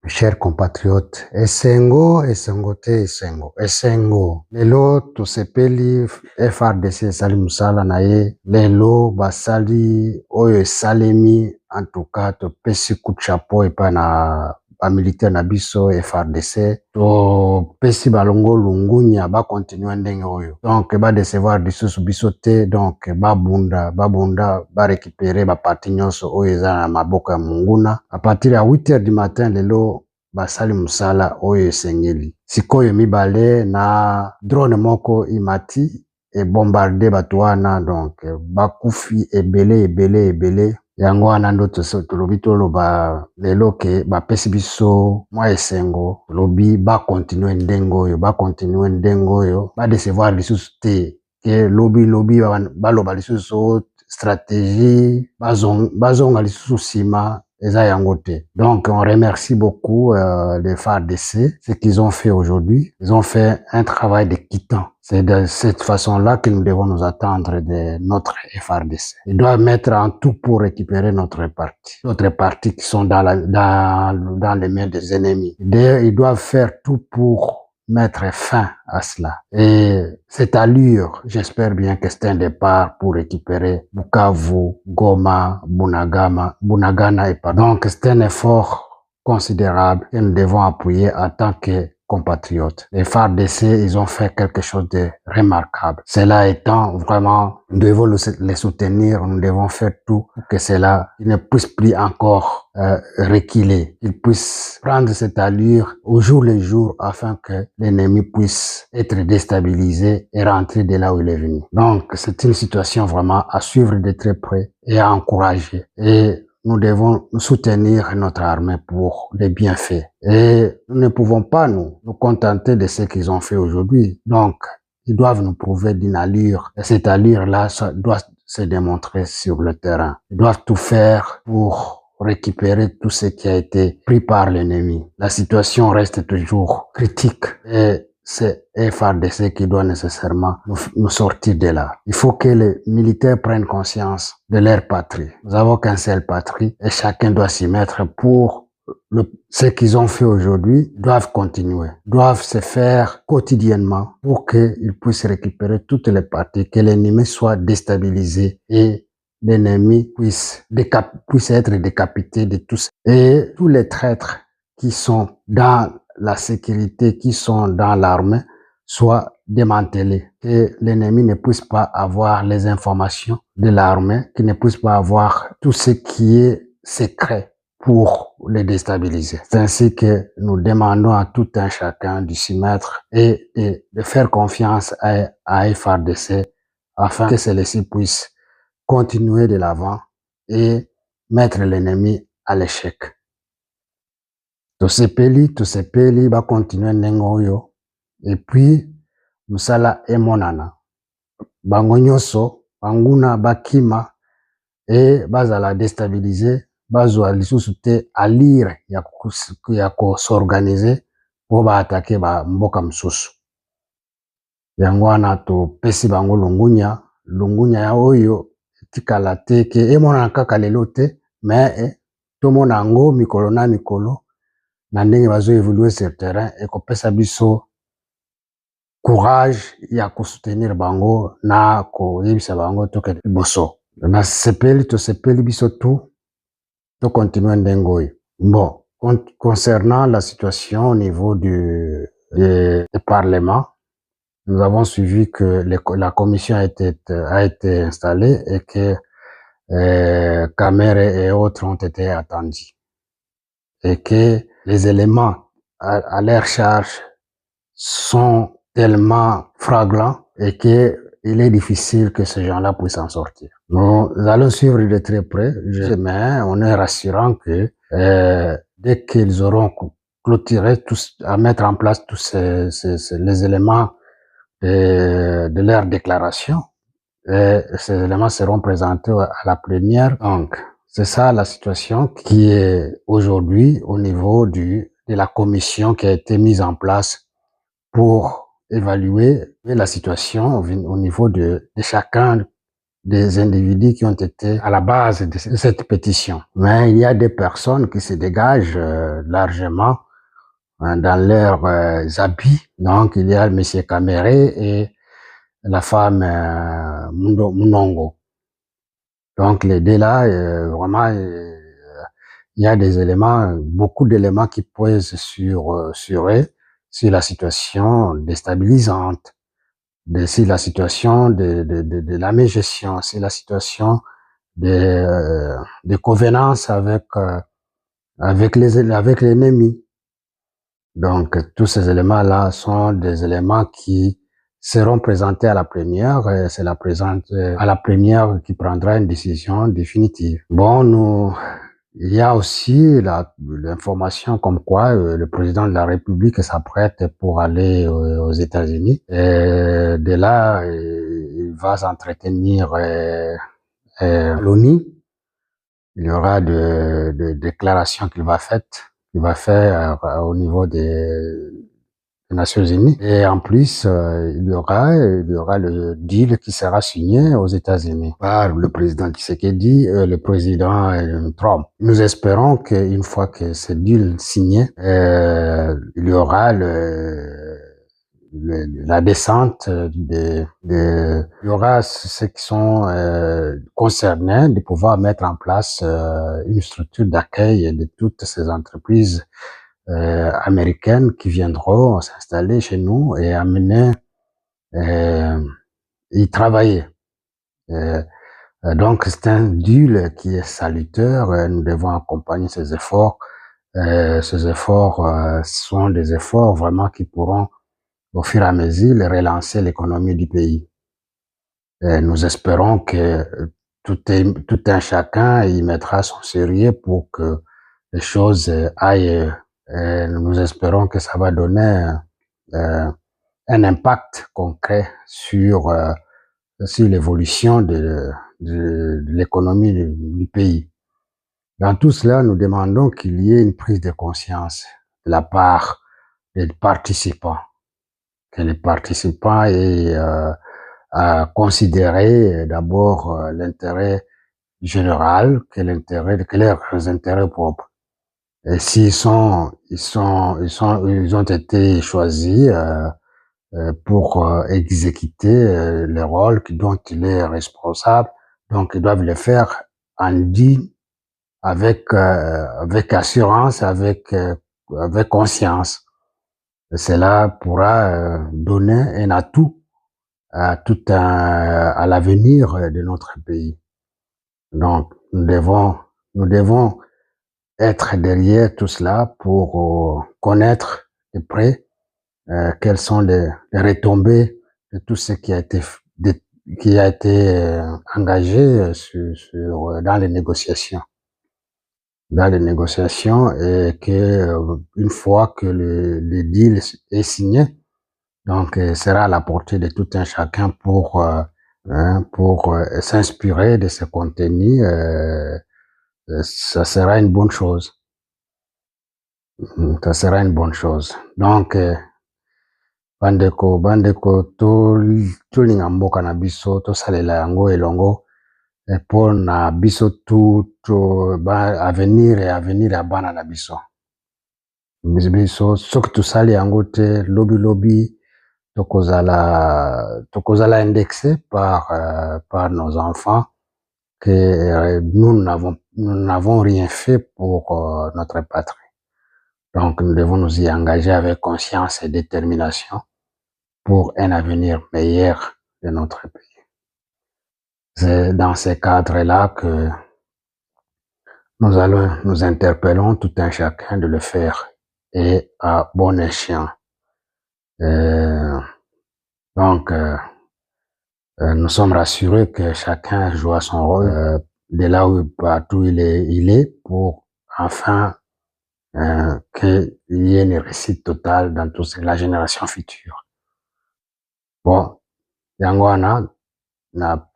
Chers compatriotes, Esengo, Esengo te Esengo, Esengo. Lelo tosepeli FRDC esali musala na ye. Lelo basali oyo esalemi, en tout cas topesi coup de chapeau epa na militaire na biso FRDC. Topesi balongo lungunya ba continue ndenge oyo. Donc ba décevoir lisusu biso te, donc babunda ba récupérer ba parti nyonso oyo eza na maboko ya munguna. À partir ya 8h du matin lelo basali musala oyo esengeli. Sikoyo mibale na drone moko imati e bombarder bato wana, donc bakufi ebele. Yango wana ndo tolobi toloba lelo ke bapesi biso mwa esengo, tolobi ba continue ndengo oyo, ba décevoir lisusu te, ke lobi baloba lisusu stratégie, bazonga lisusu sima, eza yango te. Donc on remercie beaucoup les FARDC, ce qu'ils ont fait aujourd'hui. Ils ont fait un travail de titan. C'est de cette façon-là que nous devons nous attendre de notre FARDC. Ils doivent mettre en tout pour récupérer notre parti qui sont dans les mains des ennemis. Ils doivent faire tout pour mettre fin à cela. Et cette allure, j'espère bien que c'est un départ pour récupérer Bukavu, Goma, Bunagana et pas. Donc c'est un effort considérable que nous devons appuyer en tant que compatriotes. Les FARDC, ils ont fait quelque chose de remarquable. Cela étant, vraiment, nous devons les soutenir, nous devons faire tout pour que cela ne puisse plus encore reculer. Ils puissent prendre cette allure au jour le jour afin que l'ennemi puisse être déstabilisé et rentrer de là où il est venu. Donc, c'est une situation vraiment à suivre de très près et à encourager. Et nous devons soutenir notre armée pour les bienfaits. Et nous ne pouvons pas nous contenter de ce qu'ils ont fait aujourd'hui. Donc, ils doivent nous prouver d'une allure. Et cette allure-là doit se démontrer sur le terrain. Ils doivent tout faire pour récupérer tout ce qui a été pris par l'ennemi. La situation reste toujours critique. Et c'est FARDC qui doit nécessairement nous sortir de là. Il faut que les militaires prennent conscience de leur patrie. Nous avons qu'un seul patrie et chacun doit s'y mettre pour ce qu'ils ont fait aujourd'hui. Doivent continuer, doivent se faire quotidiennement pour qu'ils puissent récupérer toutes les parties, que l'ennemi soit déstabilisé et l'ennemi puisse être décapité de tous. Et tous les traîtres qui sont dans la sécurité, qui sont dans l'armée, soient démantelés. Que l'ennemi ne puisse pas avoir les informations de l'armée, qu'il ne puisse pas avoir tout ce qui est secret pour les déstabiliser. C'est ainsi que nous demandons à tout un chacun de s'y mettre et de faire confiance à FARDC afin que celui-ci puisse continuer de l'avant et mettre l'ennemi à l'échec. Tosepeli ba continuer ndenge oyo, et puis musala emonana bango nyonso banguna bakima et bazala déstabiliser, bazwa lisusu te alire ya s'organiser pour ba attaquer ba mboka msusu. Yango wana topesi bango lungunya ya oyo tikala te ke emonana kaka lelo te, mais tomona yango mikolo na mikolo na ndenge bazo évoluer sur terrain et kopesa biso courage ya soutenir bango na koyebisa bango toke liboso. Na tosepeli biso tout, to continuer ndenge oyo. Bon, concernant la situation au niveau du Parlement, nous avons suivi que la commission a été installée et que caméras et autres ont été attendus. Et que les éléments à leur charge sont tellement flagrants et qu'il est difficile que ces gens-là puissent s'en sortir. Nous allons suivre de très près, mais on est rassurant que dès qu'ils auront clôturé à mettre en place tous les éléments de leur déclaration, et ces éléments seront présentés à la plénière. Donc, c'est ça la situation qui est aujourd'hui au niveau de la commission qui a été mise en place pour évaluer la situation au niveau de chacun des individus qui ont été à la base de cette pétition. Mais il y a des personnes qui se dégagent largement dans leurs habits. Donc, il y a M. Kamere et la femme Munongo. Donc, les deux là, vraiment, il y a des éléments, beaucoup d'éléments qui posent sur eux, sur la situation déstabilisante, sur la situation de la mégestion, sur la situation de convenance avec l'ennemi. Donc, tous ces éléments-là sont des éléments qui seront présentés à la première, et c'est à la première qui prendra une décision définitive. Bon, il y a aussi l'information comme quoi le président de la République s'apprête pour aller aux États-Unis. Et de là, il va s'entretenir à l'ONU. Il y aura de déclarations qu'il va faire au niveau des Nations Unies. Et en plus, il y aura le deal qui sera signé aux États-Unis par le président Tshisekedi et le président Trump. Nous espérons qu'une fois que ce deal signé, il y aura la descente il y aura ceux qui sont concernés de pouvoir mettre en place une structure d'accueil de toutes ces entreprises américaines qui viendront s'installer chez nous et amener y travailler. Donc c'est un deal qui est salutaire. Nous devons accompagner ces efforts. Ces efforts sont des efforts vraiment qui pourront au fur et à mesure relancer l'économie du pays. Et nous espérons que tout un chacun y mettra son sérieux pour que les choses aillent. Et nous espérons que ça va donner un impact concret sur l'évolution de l'économie du pays. Dans tout cela, nous demandons qu'il y ait une prise de conscience de la part des participants, que les participants aient à considérer d'abord l'intérêt général que leurs intérêts propres. Et ils ont été choisis pour exécuter les rôles dont il est responsable. Donc, ils doivent le faire en digne, avec assurance, avec conscience. Et cela pourra donner un atout à l'avenir de notre pays. Donc, nous devons être derrière tout cela pour connaître de près quelles sont les retombées de tout ce qui a été engagé dans les négociations. Et que une fois que le deal est signé, donc sera à la portée de tout un chacun pour s'inspirer de ce contenu. Ça sera une bonne chose. Ça sera une bonne chose. Donc bandeko tolinga mboka na biso tosalela yango elongo mpona biso avenir ya bana na biso. Soki tosali yango te lobi tokozala indexé par nos enfants que nous n'avons rien fait pour notre patrie. Donc nous devons nous y engager avec conscience et détermination pour un avenir meilleur de notre pays. C'est dans ces cadres-là que nous interpellons tout un chacun de le faire et à bon escient. Donc, nous sommes rassurés que chacun joue son rôle de là où partout il est pour enfin qu'il y ait une réussite totale dans toute la génération future. Bon, yango wana na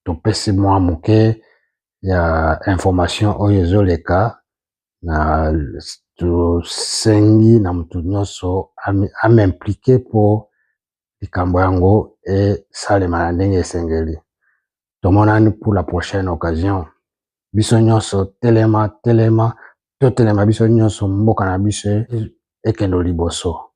topesi mwa moke ya information oyo ezoleka na tosengi na mutu nyonso amimplike po likambo yango esalema na ndenge esengeli. tomonani pour la prochaine occasion. Biso nyonso telema, to telema biso nyonso mboka na biso ekendo liboso.